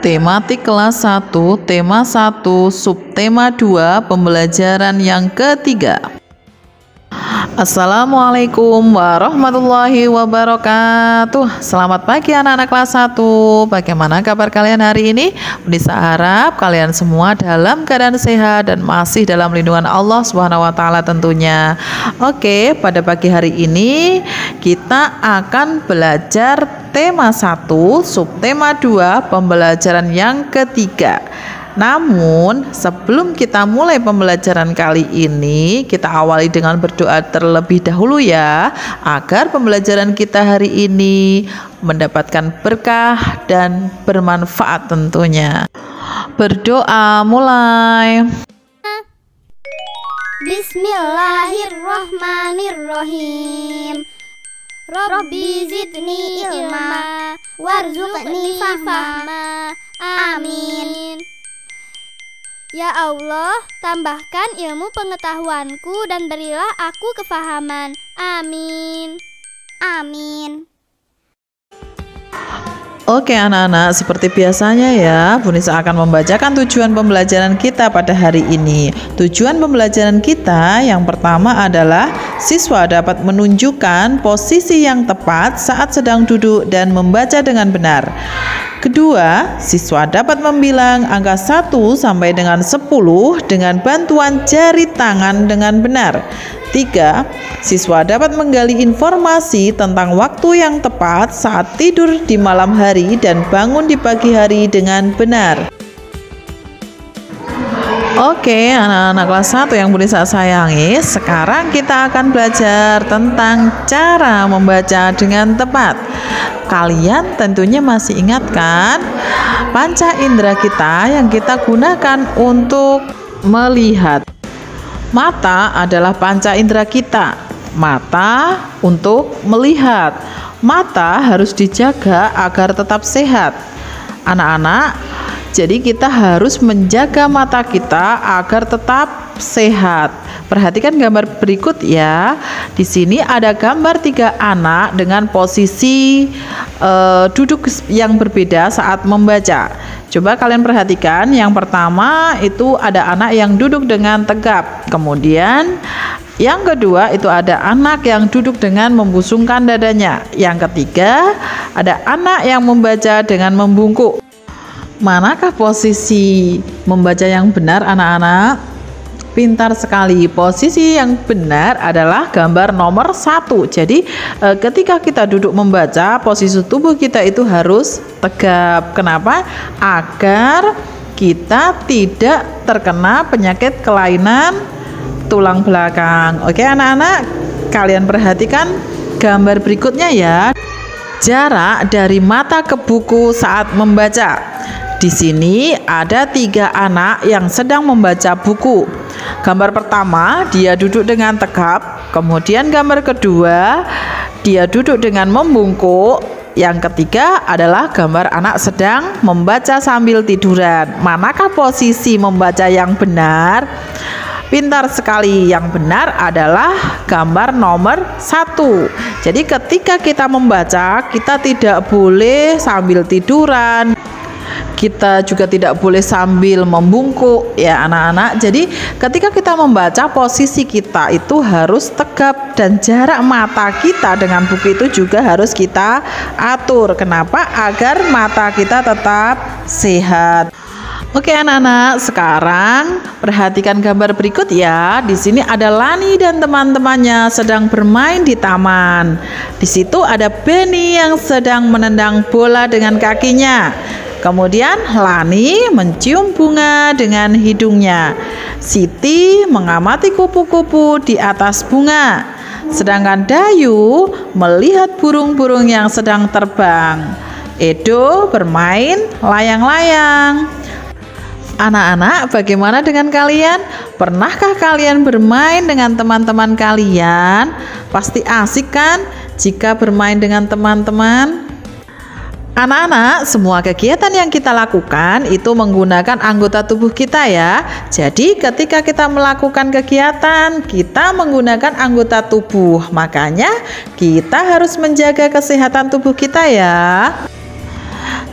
Tematik kelas 1, tema 1, subtema 2, pembelajaran yang ketiga. Assalamualaikum warahmatullahi wabarakatuh. Selamat pagi anak-anak kelas 1. Bagaimana kabar kalian hari ini? Bisa harap kalian semua dalam keadaan sehat dan masih dalam lindungan Allah Subhanahu wa taala tentunya. Oke, pada pagi hari ini kita akan belajar tema 1, subtema 2, pembelajaran yang ketiga. Namun sebelum kita mulai pembelajaran kali ini, kita awali dengan berdoa terlebih dahulu ya, agar pembelajaran kita hari ini mendapatkan berkah dan bermanfaat tentunya. Berdoa mulai. Bismillahirrahmanirrahim. Rabbi zidni ilma warzuqni fahma. Amin. Ya Allah, tambahkan ilmu pengetahuanku dan berilah aku kefahaman. Amin. Amin. Oke anak-anak, seperti biasanya ya, Bu Nisa akan membacakan tujuan pembelajaran kita pada hari ini. Tujuan pembelajaran kita yang pertama adalah siswa dapat menunjukkan posisi yang tepat saat sedang duduk dan membaca dengan benar. Kedua, siswa dapat membilang angka 1 sampai dengan 10 dengan bantuan jari tangan dengan benar. 3. Siswa dapat menggali informasi tentang waktu yang tepat saat tidur di malam hari dan bangun di pagi hari dengan benar. Oke, anak-anak kelas 1 yang Bu Nisa sayangi, sekarang kita akan belajar tentang cara membaca dengan tepat. Kalian tentunya masih ingat kan panca indera kita yang kita gunakan untuk melihat. Mata adalah panca indera kita. Mata untuk melihat. Mata harus dijaga agar tetap sehat. Anak-anak, jadi kita harus menjaga mata kita agar tetap sehat. Perhatikan gambar berikut ya. Di sini ada gambar 3 anak dengan posisi duduk yang berbeda saat membaca. Coba kalian perhatikan, yang pertama itu ada anak yang duduk dengan tegap. Kemudian yang kedua itu ada anak yang duduk dengan membusungkan dadanya. Yang ketiga ada anak yang membaca dengan membungkuk. Manakah posisi membaca yang benar anak-anak? Pintar sekali. Posisi yang benar adalah gambar nomor 1. Jadi ketika kita duduk membaca, posisi tubuh kita itu harus tegap. Kenapa? Agar kita tidak terkena penyakit kelainan tulang belakang. Oke anak-anak, kalian perhatikan gambar berikutnya ya. Jarak dari mata ke buku saat membaca. Di sini ada 3 anak yang sedang membaca buku. Gambar pertama dia duduk dengan tegap, kemudian gambar kedua dia duduk dengan membungkuk, yang ketiga adalah gambar anak sedang membaca sambil tiduran. Manakah posisi membaca yang benar? Pintar sekali, yang benar adalah gambar nomor 1. Jadi ketika kita membaca, kita tidak boleh sambil tiduran. Kita juga tidak boleh sambil membungkuk ya anak-anak. Jadi ketika kita membaca, posisi kita itu harus tegap dan jarak mata kita dengan buku itu juga harus kita atur. Kenapa? Agar mata kita tetap sehat. Oke anak-anak, sekarang perhatikan gambar berikut ya. Di sini ada Lani dan teman-temannya sedang bermain di taman. Di situ ada Benny yang sedang menendang bola dengan kakinya. Kemudian Lani mencium bunga dengan hidungnya. Siti mengamati kupu-kupu di atas bunga. Sedangkan Dayu melihat burung-burung yang sedang terbang. Edo bermain layang-layang. Anak-anak, bagaimana dengan kalian? Pernahkah kalian bermain dengan teman-teman kalian? Pasti asik kan jika bermain dengan teman-teman? Anak-anak, semua kegiatan yang kita lakukan itu menggunakan anggota tubuh kita ya. Jadi ketika kita melakukan kegiatan, kita menggunakan anggota tubuh. Makanya kita harus menjaga kesehatan tubuh kita ya.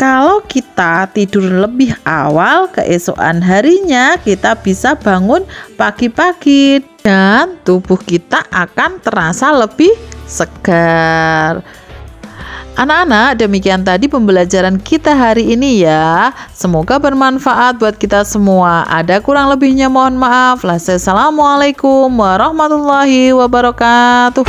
Kalau kita tidur lebih awal, keesokan harinya kita bisa bangun pagi-pagi dan tubuh kita akan terasa lebih segar. Anak-anak, demikian tadi pembelajaran kita hari ini ya. Semoga bermanfaat buat kita semua. Ada kurang lebihnya mohon maaf. Assalamualaikum warahmatullahi wabarakatuh.